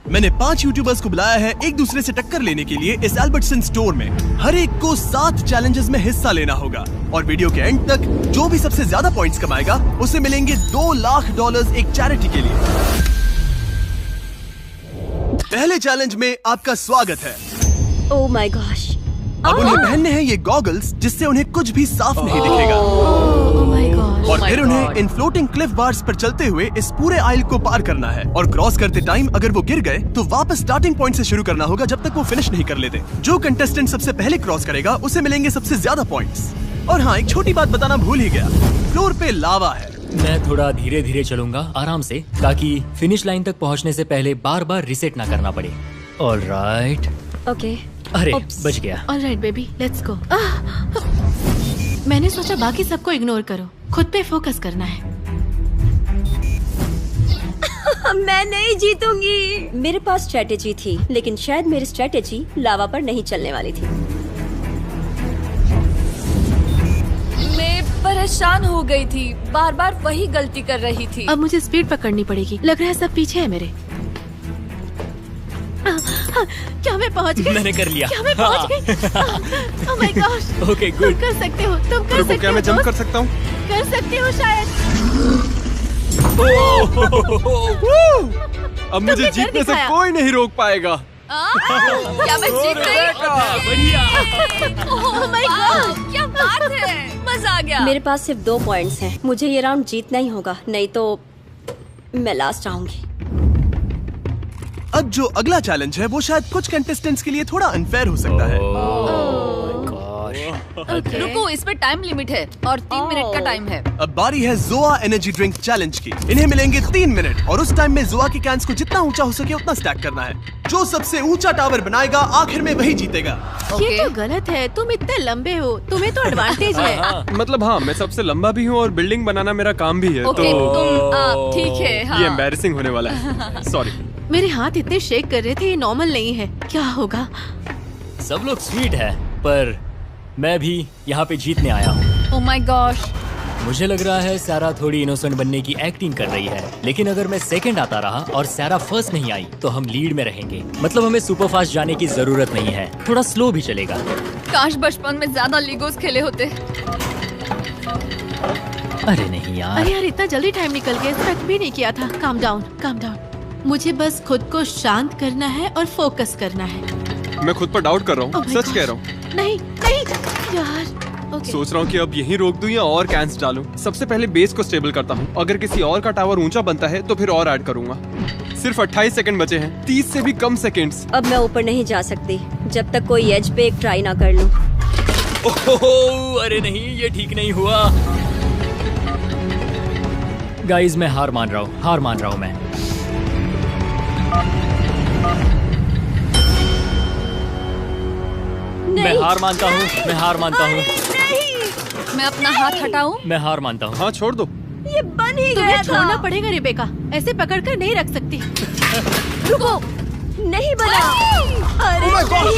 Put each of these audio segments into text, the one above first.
मैंने 5 यूट्यूबर्स को बुलाया है एक दूसरे से टक्कर लेने के लिए इस एल्बर्टसन स्टोर में। हर एक को 7 चैलेंजेस में हिस्सा लेना होगा और वीडियो के एंड तक जो भी सबसे ज्यादा पॉइंट्स कमाएगा उसे मिलेंगे $2 लाख एक चैरिटी के लिए। पहले चैलेंज में आपका स्वागत है। Oh my gosh. अब उन्हें पहनने हैं ये गॉगल्स जिससे उन्हें कुछ भी साफ नहीं दिखेगा। और फिर उन्हें इन फ्लोटिंग क्लिफ बार्स पर चलते हुए इस पूरे आइल को पार करना है और क्रॉस करते टाइम अगर वो गिर गए तो वापस स्टार्टिंग पॉइंट से शुरू करना होगा जब तक वो फिनिश नहीं कर लेते। जो कंटेस्टेंट सबसे पहले क्रॉस करेगा उसे मिलेंगे सबसे ज्यादा पॉइंट्स। और हाँ, एक छोटी बात बताना भूल ही गया, फ्लोर पे लावा है। मैं थोड़ा धीरे धीरे चलूंगा, आराम से, ताकि फिनिश लाइन तक पहुंचने से पहले बार बार रिसेट ना करना पड़े। ऑलराइट। ओके। अरे बच गया। Alright baby, let's go. मैंने सोचा बाकी सबको इग्नोर करो, खुद पे फोकस करना है। मैं नहीं जीतूंगी। मेरे पास स्ट्रेटेजी थी, लेकिन शायद मेरी स्ट्रेटेजी लावा पर नहीं चलने वाली थी। मैं परेशान हो गई थी, बार बार वही गलती कर रही थी। अब मुझे स्पीड पकड़नी पड़ेगी। लग रहा है सब पीछे है मेरे। क्या मैं पहुंच गई? मैंने कर लिया। क्या मैं पहुंच गई? Oh my gosh. ओके, तुम गुड। कर सकते हो, तुम कर सकते हो। क्या मैं जंप कर सकता हूँ? कर सकते हो शायद। अब मुझे जीतने से कोई नहीं रोक पाएगा। क्या मैं जीत गई? बढ़िया। ओह माय गॉड, क्या बात है, मजा आ गया। मेरे पास सिर्फ 2 पॉइंट्स हैं। मुझे ये राउंड जीतना ही होगा, नहीं तो मैं लास्ट आऊंगी। अब जो अगला चैलेंज है वो शायद कुछ कंटेस्टेंट्स के लिए थोड़ा अनफेयर हो सकता है। रुको, इस पे टाइम लिमिट है और 3 मिनट का टाइम है। अब बारी है जोआ एनर्जी ड्रिंक चैलेंज की। इन्हें मिलेंगे 3 मिनट और उस टाइम में जोआ की कैंस को जितना ऊंचा हो सके उतना स्टैक करना है। जो सबसे ऊंचा टावर बनाएगा आखिर में वही जीतेगा। ये तो गलत है, तुम इतने लंबे हो, तुम्हें तो एडवांटेज है। मतलब हाँ, मैं सबसे लंबा भी हूँ और बिल्डिंग बनाना मेरा काम भी है। ओके, तो तुम ठीक है। हाँ। ये एम्बैरेसिंग होने वाला है। सॉरी। मेरे हाथ इतने शेक कर रहे थे, ये नॉर्मल नहीं है। क्या होगा? सब लोग स्वीट है, पर मैं भी यहाँ पे जीतने आया हूँ। Oh my gosh. मुझे लग रहा है सारा थोड़ी इनोसेंट बनने की एक्टिंग कर रही है, लेकिन अगर मैं सेकंड आता रहा और सारा फर्स्ट नहीं आई तो हम लीड में रहेंगे। मतलब हमें सुपर फास्ट जाने की जरूरत नहीं है, थोड़ा स्लो भी चलेगा। काश बचपन में ज्यादा लीगोस खेले होते। अरे नहीं यार। अरे यार, इतना जल्दी टाइम निकल गया, एक्सपेक्ट भी नहीं किया था। Calm down, calm down. मुझे बस खुद को शांत करना है और फोकस करना है। मैं खुद पर डाउट कर रहा हूँ, Oh my सच God. कह रहा हूँ। नहीं नहीं यार। Okay. सोच रहा हूँ कि अब यहीं रोक दूं या और कैंस डालूं। सबसे पहले बेस को स्टेबल करता हूँ। अगर किसी और का टावर ऊंचा बनता है तो फिर और ऐड करूंगा। सिर्फ 28 सेकंड बचे हैं, 30 से भी कम सेकंड्स। अब मैं ऊपर नहीं जा सकती जब तक कोई एज पे एक ट्राई ना कर लूं। ओह, अरे नहीं, ये ठीक नहीं हुआ। गाइस, मैं हार मान रहा हूँ मैं। मैं हार मानता हूँ। मैं अपना हाथ हटाऊं? मैं हार मानता हूँ। हाँ, छोड़ दो। ये बन ही तुम्हें गया छोड़ना था। पड़ेगा रिबेका, ऐसे पकड़कर नहीं रख सकती। रुको, नहीं बना। अरे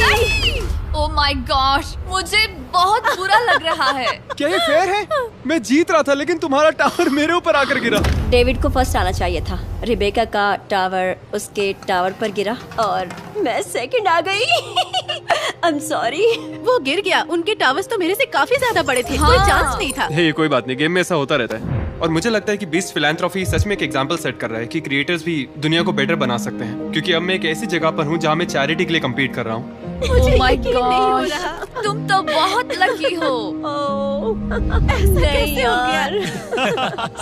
नहीं। ओह माय गॉश, मुझे बहुत बुरा लग रहा है। क्या ये फेयर है? मैं जीत रहा था लेकिन तुम्हारा टावर मेरे ऊपर आकर गिरा। डेविड को फर्स्ट आना चाहिए था। रिबेका का टावर उसके टावर पर गिरा और मैं सेकंड आ गई। I am sorry. वो गिर गया, उनके टावर्स तो मेरे से काफी ज्यादा बड़े थे। हाँ। कोई चांस नहीं था। हे, कोई बात नहीं, गेम में ऐसा होता रहता है। और मुझे लगता है कि बीस्ट फिलैंथ्रोपी सच में एक एग्जांपल सेट कर रहा है कि क्रिएटर्स भी दुनिया को बेटर बना सकते हैं। क्योंकि अब मैं एक ऐसी जगह पर हूँ जहाँ मैं चैरिटी के लिए कम्पीट कर रहा हूँ। मुझे ओह माय यकीन नहीं हो गॉश, रहा। तुम तो बहुत लकी हो। ऐसा नहीं कैसे हो गया? यार।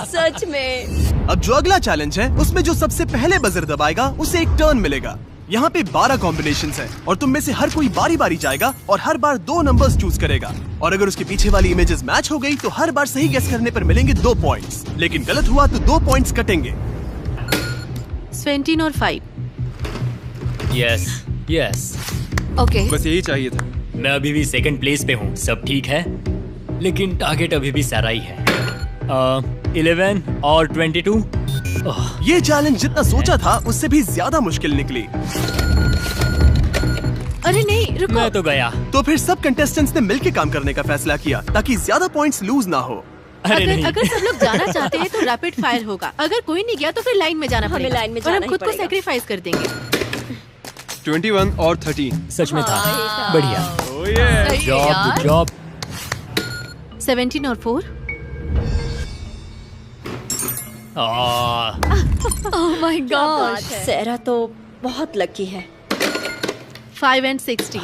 सच में। अब जो अगला चैलेंज है उसमें जो सबसे पहले बजर दबाएगा उसे एक टर्न मिलेगा। यहाँ पे 12 कॉम्बिनेशंस हैं और तुम में से हर कोई बारी बारी जाएगा और हर बार 2 नंबर्स चूज करेगा। और अगर उसके पीछे वाली इमेजेस मैच हो गई तो हर बार सही गेस करने पर मिलेंगे 2 पॉइंट्स, लेकिन गलत हुआ तो 2 पॉइंट्स कटेंगे। 17 और 5। यस। ओके, बस यही चाहिए था। मैं अभी भी सेकंड प्लेस पे हूँ, सब ठीक है, लेकिन टारगेट अभी भी सारा ही है। 11 और 22। ये चैलेंज जितना सोचा था उससे भी ज्यादा मुश्किल निकली। अरे नहीं, रुको। मैं तो गया। तो फिर सब कंटेस्टेंट्स ने मिलकर काम करने का फैसला किया ताकि ज्यादा पॉइंट्स लूज ना हो। अरे नहीं। अगर सब लोग जाना चाहते हैं तो रैपिड फायर होगा। अगर कोई नहीं गया तो फिर लाइन में जाना हमें पड़ेगा लाइन में और जाना हम ही खुद को पड़ेगा। सैक्रिफाइस कर देंगे। 21 और 13। सच में था। बढ़िया। सही है जॉब यार। जॉब। 17 और 4। Oh my God. सैरा तो बहुत लकी है। 5 and 16।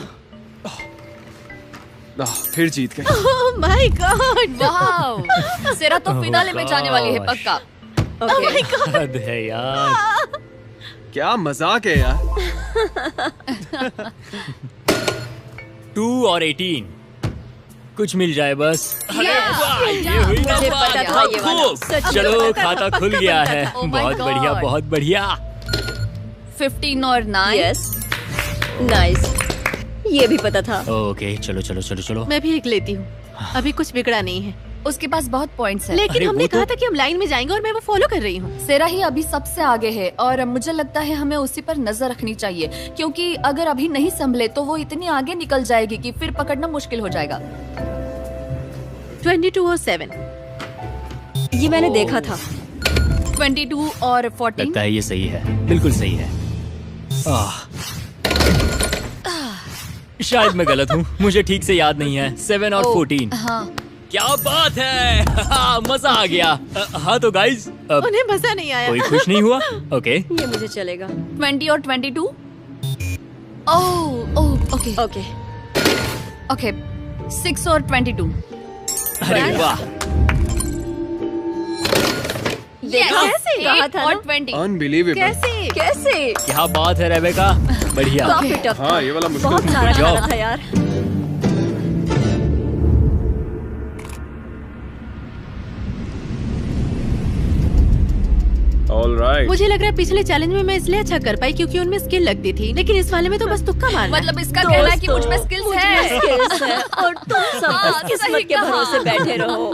फिर जीत गए। Oh my God. वाओ। सेरा तो फिनाले में जाने वाली है पक्का। ओके हद है यार। क्या मजाक है यार। 2 और 18। कुछ मिल जाए बस। अरे वाह, ये हुई ना मुझे बात। पता था ये वाला। खूब। सच में चलो पता था, खाता खुल पक्का गया पता है। था। Oh my बहुत बढ़िया God। बहुत बढ़िया। 15 और 9। यस नाइस, ये भी पता था। ओके चलो चलो चलो चलो। मैं भी एक लेती हूँ। अभी कुछ बिगड़ा नहीं है। उसके पास बहुत पॉइंट्स है। लेकिन अरे हमने वो कहा तो- था कि हम लाइन में जाएंगे और मैं वो फॉलो कर रही हूँ। सेरा ही अभी सबसे आगे है और मुझे लगता है हमें उसी पर नजर रखनी चाहिए, क्योंकि अगर अभी नहीं संभले तो वो इतनी आगे निकल जाएगी कि फिर पकड़ना मुश्किल हो जाएगा। 22 और 7। ये मैंने देखा था। 22 और 14। लगता है ये सही है, बिल्कुल सही है। शायद मैं गलत हूँ, मुझे ठीक से याद नहीं है। 7 और 14। हाँ। क्या बात है। मजा आ गया। हाँ तो गाइज, अब उन्हें मजा नहीं आया। कोई खुश नहीं हुआ? ओके ये मुझे चलेगा। 20 और 22। Oh okay okay okay. 6 और 22। अरे वाह। देखा? कैसे? कहा 8 था और ना? 20। अनबिलीवेबल। कैसे? कैसे? क्या बात है रेबेका, बढ़िया। काफी टफ था। हाँ ये वाला मुश्किल बहुत था। नारा Good job. खाना था यार। ऑलराइट। मुझे लग रहा है पिछले चैलेंज में मैं इसलिए अच्छा कर पाई क्योंकि उनमें स्किल लगती थी, लेकिन इस वाले में तो बस तुक्का मारना। मतलब इसका कहना है कि मुझ में स्किल्स है। skills है और तुम सब हाँ, बस किस्मत सही के कहा। भरोसे बैठे रहो।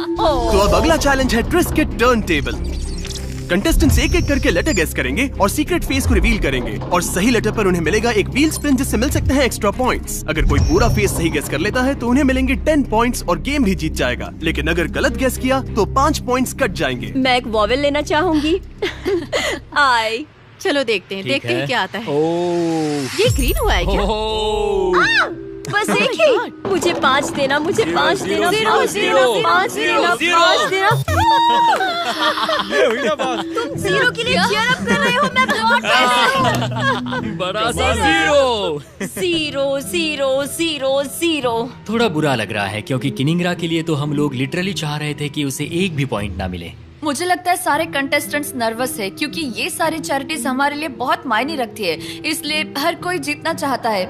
तो अब अगला चैलेंज है ट्रिस्ट के टर्न टेबल। कंटेस्टेंट्स एक एक करके लेटर गेस करेंगे और सीक्रेट फेस को रिवील करेंगे, और सही लेटर पर उन्हें मिलेगा एक व्हील स्पिन जिससे मिल सकते हैं एक्स्ट्रा पॉइंट्स। अगर कोई पूरा फेस सही गेस कर लेता है तो उन्हें मिलेंगे 10 पॉइंट्स और गेम भी जीत जाएगा, लेकिन अगर गलत गेस किया तो 5 पॉइंट्स कट जाएंगे। मैं एक वॉवेल लेना चाहूंगी। आई। चलो देखते हैं, ठीक देखते हैं क्या आता है। ओह ये ग्रीन हुआ है क्या? ओह। बस एक ही। मुझे 5 देना, मुझे 5 देना, 5 देना, 5 देना, 5 देना। ये हुई ना बात। तुम 0 के लिए cheer up कर रहे हो, मैं बहुत बड़ा सा 0। 0 0 0 0। थोड़ा बुरा लग रहा है क्योंकि किनिंग्रा के लिए तो हम लोग लिटरली चाह रहे थे कि उसे एक भी पॉइंट ना मिले। मुझे लगता है सारे कंटेस्टेंट्स नर्वस है क्योंकि ये सारी चैरिटीज हमारे लिए बहुत मायने रखती है, इसलिए हर कोई जीतना चाहता है।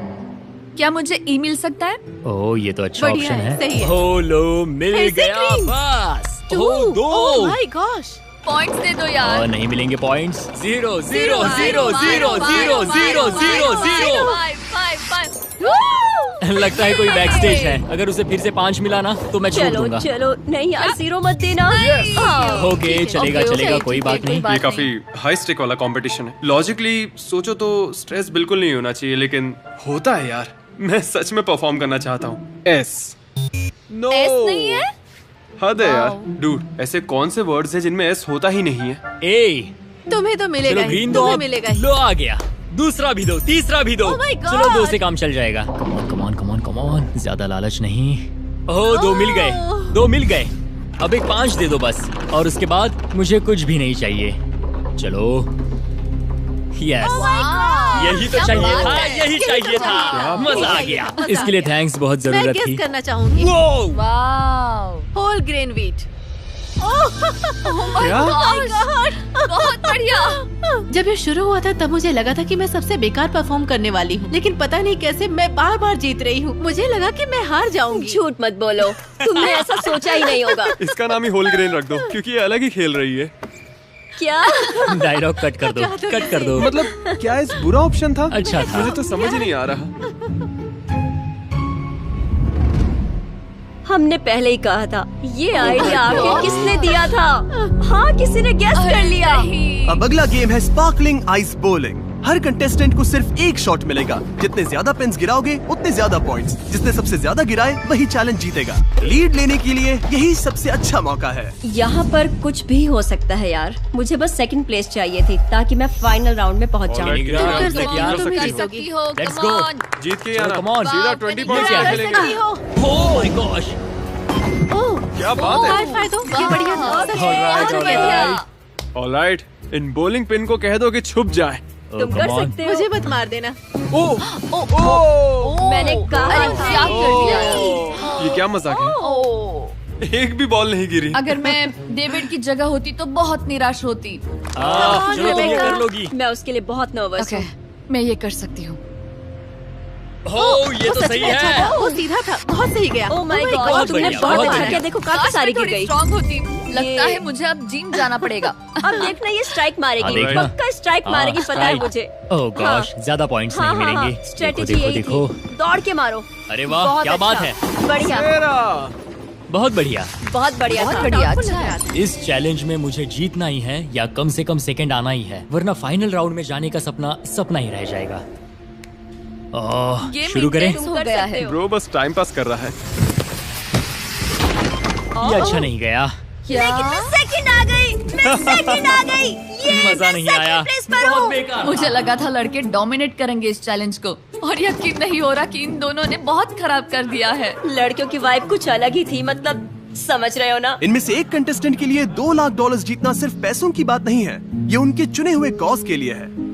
क्या मुझे ई मिल सकता है? ओह ये तो अच्छा बढ़िया ऑप्शन है, है। सही है। हो लो मिल ऐसे गया green। बस। 2। हो दो। Oh my gosh। पॉइंट्स दे दो यार। और नहीं मिलेंगे पॉइंट्स। 0 0 0 0 0 0 0 0। 5 लगता है कोई बैक स्टेज है। अगर उसे फिर से 5 मिला ना तो मैं छोड़ चलो दूंगा। चलो, नहीं यार 0 मत देना। ओके चलेगा ओके, चलेगा, ओके, कोई ठीक है, बात नहीं। कोई ये बात काफी हाई स्टेक वाला कंपटीशन है। लॉजिकली सोचो तो स्ट्रेस बिल्कुल नहीं होना चाहिए, लेकिन होता है यार। मैं सच में परफॉर्म करना चाहता हूँ। एस नो एस नहीं है? हद है यार। Wow. डूड ऐसे कौन से वर्ड्स हैं जिनमें एस होता ही नहीं है? ए तुम्हें तो मिलेगा चलो ही, ग्रीन दो, तुम्हें अब मिलेगा ही। लो आ गया। दूसरा भी दो, तीसरा भी दो। Oh my God! चलो 2 से काम चल जाएगा। Come on come on come on come on, ज्यादा लालच नहीं। ओह 2 मिल गए, 2 मिल गए। अब एक 5 दे दो बस, और उसके बाद मुझे कुछ भी नहीं चाहिए। चलो यस, यही तो चाहिए था, यही चाहिए था। मजा आ गया। इसके लिए थैंक्स, बहुत मैं जरूरत गेस थी। करना चाहूंगी। वो वाओ। Whole grain wheat. क्या? बहुत बढ़िया। जब ये शुरू हुआ था तब मुझे लगा था कि मैं सबसे बेकार परफॉर्म करने वाली हूँ, लेकिन पता नहीं कैसे मैं बार बार जीत रही हूँ। मुझे लगा कि मैं हार जाऊंगी। झूठ मत बोलो, तुमने ऐसा सोचा ही नहीं होगा। इसका नाम ही होल ग्रेन रख दो, क्योंकि ये अलग ही खेल रही है। क्या? डायलॉग कट कर दो, कट कर दो। मतलब क्या इस बुरा ऑप्शन था? अच्छा था। मुझे तो समझ ही नहीं आ रहा। हमने पहले ही कहा था, ये आइडिया आखिर किसने दिया था? हाँ किसी ने गेस कर लिया। अब अगला गेम है स्पार्कलिंग आइस बोलिंग। हर कंटेस्टेंट को सिर्फ एक शॉट मिलेगा। जितने ज्यादा पिन्स गिराओगे उतने ज्यादा पॉइंट्स। जिसने सबसे ज्यादा गिराए वही चैलेंज जीतेगा। लीड लेने के लिए यही सबसे अच्छा मौका है। यहाँ पर कुछ भी हो सकता है यार। मुझे बस सेकंड प्लेस चाहिए थी ताकि मैं फाइनल राउंड में पहुँच जाऊँ। Alright, तुम कर यार, सकती यार, हो, तुम कर जीत सकती सकती हो। Let's come go. on. जीत के आना। come on. सीधा वाह, 20 मैंने पॉइंट्स कर खेलेंगे। सकती हो। Oh my gosh. क्या बात है। हाई फाई दो, ये बढ़िया था। सच में, Alright, बहुत alright. बढ़िया। ऑलराइट, इन बॉलिंग पिन को कह दो कि छुप जाए। Oh, तुम come कर on. सकते हो। मुझे मत मार देना। मैंने कहा अरे था। क्या कर दिया। ये क्या मजाक है? एक भी बॉल नहीं गिरी। अगर मैं डेविड की जगह होती तो बहुत निराश होती। चलो तुम ये रेबेका, कर लोगी। मैं उसके लिए बहुत नर्वस ओके, हूँ। मैं ये कर सकती हूँ। ये वो तो सच सही में अच्छा है। था, वो सीधा था, बहुत सही गया। Oh my Oh my God, God, तुमने बढ़िया, बहुत बहुत अच्छा बढ़िया। किया। देखो काफी काश सारी मैं गिर थोड़ी गई। स्ट्रांग होती। लगता है मुझे अब जिम जाना पड़ेगा। अब देखना ये स्ट्राइक मारेगी। देखना। पक्का स्ट्राइक मारेगी, पता है मुझे। ओह गॉश, ज्यादा पॉइंट्स नहीं मिलेंगे। स्ट्रेटेजी देखो यही देखो थी। दौड़ के मारो। अरे वाह, बहुत क्या बात अच्छा। है। बढ़िया, बहुत बढ़िया। बहुत बढ़िया बहुत था। बढ़िया, Doubtful अच्छा लग है। रहा था। इस चैलेंज में मुझे जीतना ही है या कम से कम सेकंड आना ही है, वरना फाइनल राउंड में जाने का सपना ही रह जाएगा। गेम शुरू करें। intense हो गया है। ब्रो बस टाइम पास कर रहा है। ये अच्छा नहीं गया। लेकिन मैं सेकंड आ गई। मैं सेकंड आ गई। ये मजा नहीं आया। प्लेस पर बहुत हूँ। बेकार। मुझे लगा था लड़के डोमिनेट करेंगे इस चैलेंज को, और यकीन नहीं हो रहा कि इन दोनों ने बहुत खराब कर दिया है। लड़कियों की वाइब कुछ अलग ही थी, मतलब समझ रहे हो ना। इनमें से एक कंटेस्टेंट के लिए $2 लाख जीतना सिर्फ पैसों की बात नहीं है। ये उनके चुने हुए कॉज के लिए है।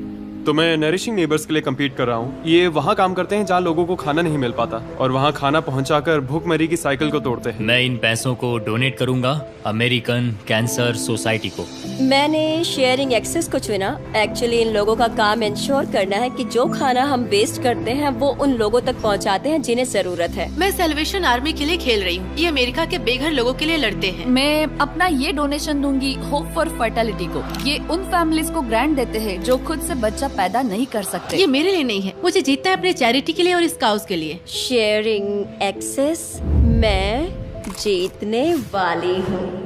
तो मैं नरिशिंग नेबर्स के लिए compete कर रहा हूँ। ये वहाँ काम करते हैं जहाँ लोगों को खाना नहीं मिल पाता, और वहाँ खाना पहुँचाकर भूखमरी की साइकिल को तोड़ते हैं। मैं इन पैसों को डोनेट करूंगा अमेरिकन कैंसर सोसाइटी को। मैंने शेयरिंग एक्सेस को चुना। एक्चुअली इन लोगों का काम इंश्योर करना है कि जो खाना हम वेस्ट करते हैं वो उन लोगों तक पहुंचाते हैं जिन्हें जरूरत है। मैं सेलिब्रेशन आर्मी के लिए खेल रही हूँ। ये अमेरिका के बेघर लोगों के लिए लड़ते हैं। मैं अपना ये डोनेशन दूंगी होप फॉर फर्टिलिटी को। ये उन फैमिलीज को ग्रांट देते हैं जो खुद से बच्चा पैदा नहीं कर सकते। ये मेरे लिए नहीं है, मुझे जीतना है अपने चैरिटी के लिए और इस काउज के लिए। शेयरिंग एक्सेस मैं जीतने वाली हूँ।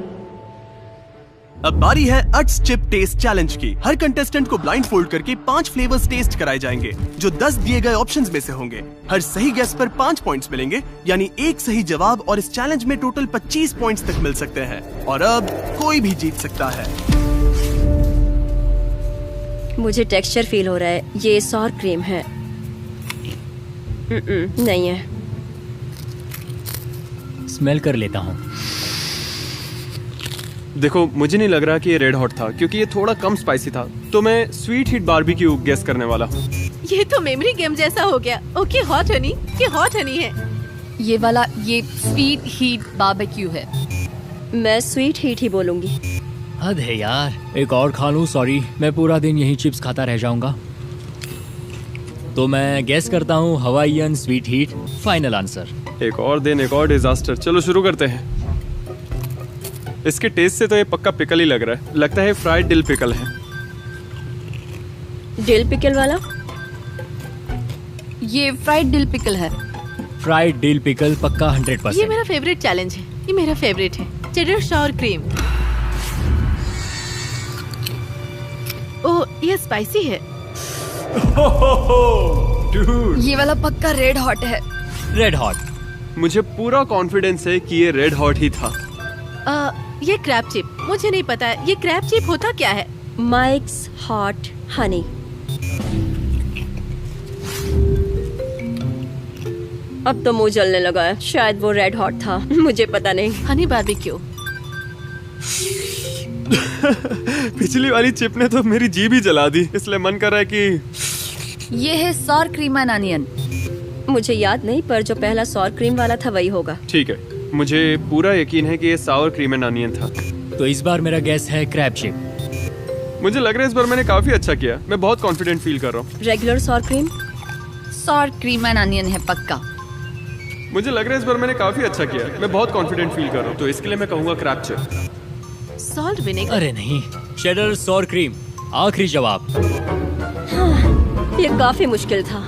अब बारी है अट्स चिप टेस्ट चैलेंज की। हर कंटेस्टेंट को ब्लाइंड फोल्ड करके 5 फ्लेवर्स टेस्ट कराए जाएंगे जो 10 दिए गए ऑप्शंस में से होंगे। हर सही गेस पर 5 पॉइंट्स मिलेंगे, यानी एक सही जवाब और इस चैलेंज में टोटल 25 पॉइंट्स तक मिल सकते हैं। और अब कोई भी जीत सकता है। मुझे टेक्सचर फील हो रहा है। ये सॉर क्रीम है। नहीं है। स्मेल कर लेता हूँ। देखो, मुझे नहीं लग रहा कि ये रेड हॉट था, क्योंकि ये थोड़ा कम स्पाइसी था। तो मैं स्वीट हीट बारबेक्यू गेस करने वाला हूँ। ये तो मेमोरी गेम जैसा हो गया। ओके, हॉट हनी, ये हॉट हनी है। ये वाला ये स्वीट हीट बारबेक्यू है। मैं स्वीट हीट ही बोलूंगी। हद है यार, एक और खा लूं। सॉरी, मैं पूरा दिन यही चिप्स खाता रह जाऊंगा। तो मैं गेस करता हूँ Hawaiian sweet heat. Final answer. एक और दिन, एक और डिजास्टर। चलो शुरू करते हैं। इसके टेस्ट से तो ये पक्का पिकल ही लग रहा है। लगता है फ्राइड डिल पिकल है। डिल पिकल वाला? ये फ्राइड डिल पिकल है। फ्राइड डिल पिकल पक्का ये 100%। मेरा फेवरेट चैलेंज है। ये मेरा फेवरेट है। Cheddar shower cream. ओह, ये स्पाइसी है। ये वाला पक्का रेड हॉट है। Red hot. मुझे पूरा कॉन्फिडेंस है कि ये रेड हॉट ही था। ये क्रैब चिप। मुझे नहीं पता है ये क्रैब चिप होता क्या है। Mics hot Honey. अब तो मुंह जलने लगा है। शायद वो रेड हॉट था, मुझे पता नहीं। हनी बारबेक्यू। पिछली वाली चिप ने तो मेरी जीभ ही जला दी, इसलिए मन कर रहा है कि ये है सॉर क्रीम एंड अनियन। मुझे याद नहीं, पर जो पहला सॉर क्रीम वाला था वही होगा। ठीक है। मुझे पूरा यकीन है कि ये सावर क्रीम एंड अनियन था। तो इस बार मेरा गेस है क्रैब चिप। मुझे लग रहा है इस बार मैंने काफी अच्छा किया। मैं बहुत कॉन्फिडेंट फील कर रहा हूँ। Regular sour cream? Sour cream and onion है पक्का। मुझे लग रहा है इस बार मैंने काफी अच्छा किया। मैं बहुत कॉन्फिडेंट फील कर रहा हूँ, तो इसके लिए मैं कहूँगा क्रैब चिप। Salt vinegar. अरे नहीं, चेडर सॉर क्रीम। आखिरी जवाब। ये काफी मुश्किल था।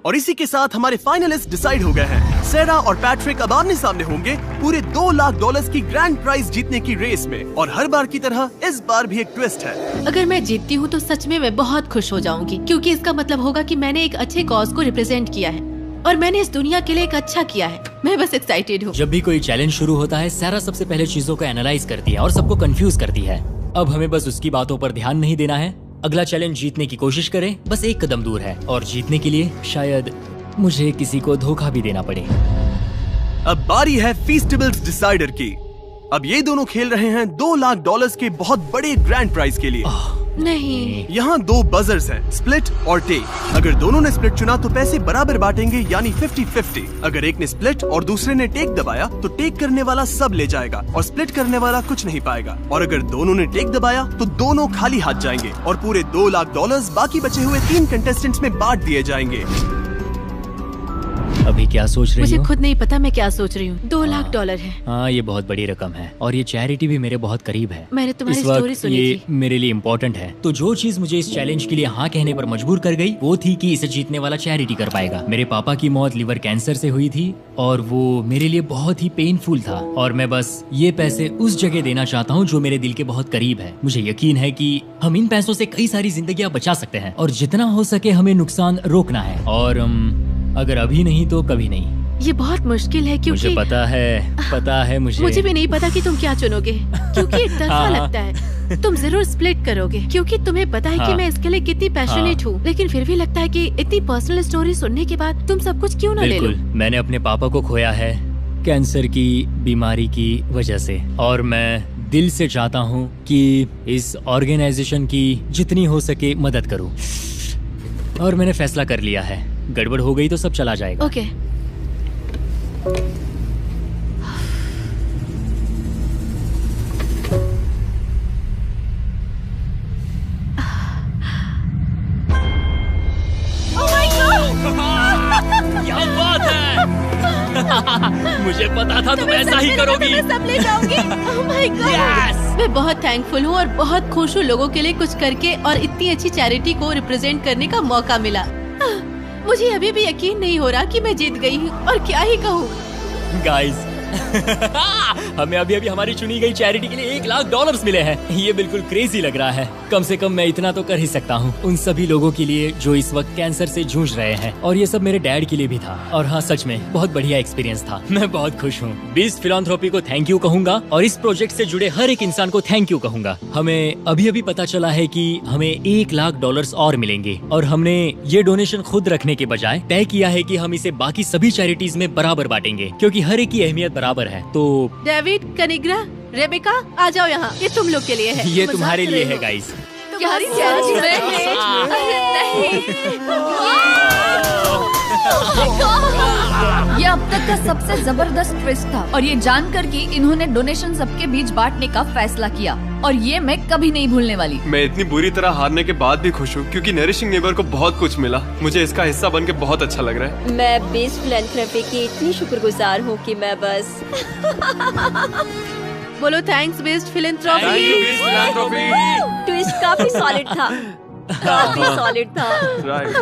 और इसी के साथ हमारे फाइनलिस्ट डिसाइड हो गए हैं। सैरा और पैट्रिक अब आमने सामने होंगे पूरे $2 लाख की ग्रैंड प्राइज जीतने की रेस में। और हर बार की तरह इस बार भी एक ट्विस्ट है। अगर मैं जीतती हूँ तो सच में मैं बहुत खुश हो जाऊंगी, क्योंकि इसका मतलब होगा कि मैंने एक अच्छे कॉज को रिप्रेजेंट किया है और मैंने इस दुनिया के लिए एक अच्छा किया है। मैं बस एक्साइटेड हूँ। जब भी कोई चैलेंज शुरू होता है, सैरा सबसे पहले चीजों को एनालाइज करती है और सबको कंफ्यूज करती है। अब हमें बस उसकी बातों पर ध्यान नहीं देना है। अगला चैलेंज जीतने की कोशिश करें, बस एक कदम दूर है। और जीतने के लिए शायद मुझे किसी को धोखा भी देना पड़े। अब बारी है फीस्टिबल्स डिसाइडर की। अब ये दोनों खेल रहे हैं $2 लाख के बहुत बड़े ग्रैंड प्राइज के लिए। नहीं, यहाँ 2 बजर्स हैं, स्प्लिट और टेक। अगर दोनों ने स्प्लिट चुना तो पैसे बराबर बांटेंगे, यानी 50-50। अगर एक ने स्प्लिट और दूसरे ने टेक दबाया तो टेक करने वाला सब ले जाएगा और स्प्लिट करने वाला कुछ नहीं पाएगा। और अगर दोनों ने टेक दबाया तो दोनों खाली हाथ जाएंगे और पूरे $2 लाख बाकी बचे हुए 3 कंटेस्टेंट्स में बांट दिए जाएंगे। अभी क्या सोच रही मुझे हो? खुद नहीं पता मैं क्या सोच रही हूँ। $2 लाख है। हाँ, ये बहुत बड़ी रकम है और ये चैरिटी भी मेरे बहुत करीब है। मैंने तुम्हारी इस वक्त स्टोरी सुनी ये थी। मेरे लिए इम्पोर्टेंट है। तो जो चीज मुझे इस चैलेंज के लिए हाँ कहने पर मजबूर कर गई वो थी कि इसे जीतने वाला चैरिटी कर पाएगा। मेरे पापा की मौत लिवर कैंसर से हुई थी और वो मेरे लिए बहुत ही पेनफुल था और मैं बस ये पैसे उस जगह देना चाहता हूँ जो मेरे दिल के बहुत करीब है। मुझे यकीन है कि हम इन पैसों से कई सारी जिंदगियां बचा सकते हैं और जितना हो सके हमें नुकसान रोकना है। और अगर अभी नहीं तो कभी नहीं। ये बहुत मुश्किल है क्योंकि मुझे पता है मुझे भी नहीं पता कि तुम क्या चुनोगे, क्योंकि एक तरफा हाँ। लगता है। तुम जरूर स्प्लिट करोगे क्योंकि तुम्हें पता है कि हाँ। मैं इसके लिए कितनी पैशनेट हूँ, लेकिन फिर भी लगता है कि इतनी पर्सनल स्टोरी सुनने के बाद तुम सब कुछ क्यों ना ले लो। बिल्कुल, मैंने अपने पापा को खोया है कैंसर की बीमारी की वजह से और मैं दिल से चाहता हूँ कि इस ऑर्गेनाइजेशन की जितनी हो सके मदद करूँ। और मैंने फैसला कर लिया है, गड़बड़ हो गई तो सब चला जाएगा। ओके। क्या बात है। मुझे पता था तुम ऐसा ही करोगी। मैं सब ले जाऊंगी। Oh my God! Yes! मैं बहुत थैंकफुल हूँ और बहुत खुश हूँ लोगों के लिए कुछ करके और इतनी अच्छी चैरिटी को रिप्रेजेंट करने का मौका मिला। मुझे अभी भी यकीन नहीं हो रहा कि मैं जीत गई हूँ और क्या ही कहूँ। गाइस हमें अभी हमारी चुनी गई चैरिटी के लिए $1 लाख मिले हैं। ये बिल्कुल क्रेजी लग रहा है। कम से कम मैं इतना तो कर ही सकता हूँ उन सभी लोगों के लिए जो इस वक्त कैंसर से जूझ रहे हैं। और ये सब मेरे डैड के लिए भी था। और हाँ, सच में बहुत बढ़िया एक्सपीरियंस था। मैं बहुत खुश हूँ। बीस्ट फिलैंथ्रोपी को थैंक यू कहूंगा और इस प्रोजेक्ट से जुड़े हर एक इंसान को थैंक यू कहूंगा। हमें अभी पता चला है कि हमें $1 लाख और मिलेंगे और हमने ये डोनेशन खुद रखने के बजाय तय किया है कि हम इसे बाकी सभी चैरिटीज में बराबर बांटेंगे, क्योंकि हर एक की अहमियत बराबर है। तो डेविड, कनिग्रा, रेबेका, आ जाओ यहाँ। ये तुम लोग के लिए है। ये मजाक तुम्हारे कर लिए रही है हो। गाइस। तुम्हारी चैरिटी में ये अब तक का सबसे जबरदस्त ट्विस्ट था और ये जानकर कि इन्होंने डोनेशन सबके बीच बांटने का फैसला किया और ये मैं कभी नहीं भूलने वाली। मैं इतनी बुरी तरह हारने के बाद भी खुश हूँ क्योंकि नरिशिंग नेबर को बहुत कुछ मिला। मुझे इसका हिस्सा बन के बहुत अच्छा लग रहा है। मैं बीस्ट फिलैंथ्रोपी की इतनी शुक्रगुजार हूँ कि मैं बस बोलो थैंक्स बेस्ट फिलैंथ्रोपी। ट्विस्ट काफी सॉलिड था, काफी सॉलिड था। राइट।